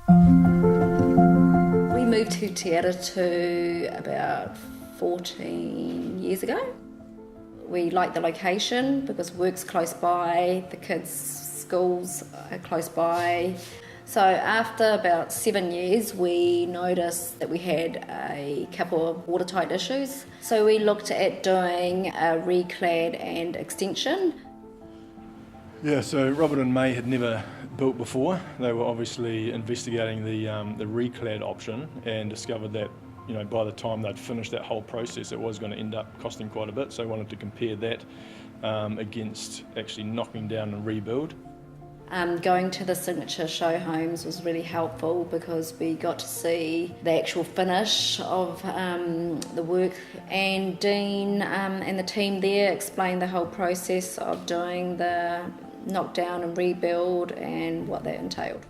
We moved to Te Aratu about 14 years ago. We like the location because work's close by, the kids' schools are close by. So after about 7 years, we noticed that we had a couple of watertight issues. So we looked at doing a re-clad and extension. Yeah, so Robert and May had never built before. They were obviously investigating the re-clad option and discovered that, you know, by the time they'd finished that whole process, it was going to end up costing quite a bit. So I wanted to compare that against actually knocking down and rebuild. Going to the signature show homes was really helpful because we got to see the actual finish of the work, and Dean and the team there explained the whole process of doing the knock down and rebuild and what that entailed.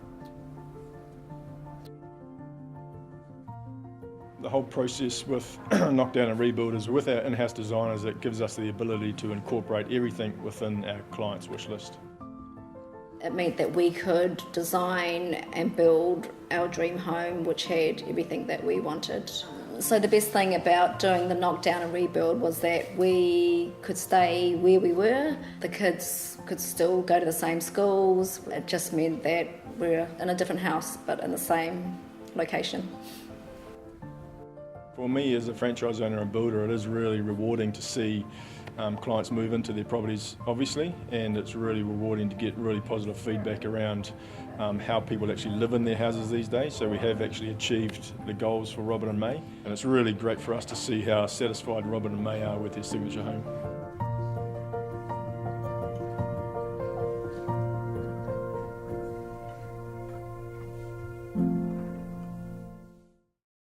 The whole process with knockdown and rebuild is with our in-house designers. It gives us the ability to incorporate everything within our client's wish list. It meant that we could design and build our dream home, which had everything that we wanted. So the best thing about doing the knockdown and rebuild was that we could stay where we were. The kids could still go to the same schools. It just meant that we're in a different house, but in the same location. For me as a franchise owner and builder, it is really rewarding to see clients move into their properties, obviously, and it's really rewarding to get really positive feedback around how people actually live in their houses these days. So we have actually achieved the goals for Robert and May, and it's really great for us to see how satisfied Robert and May are with their signature home.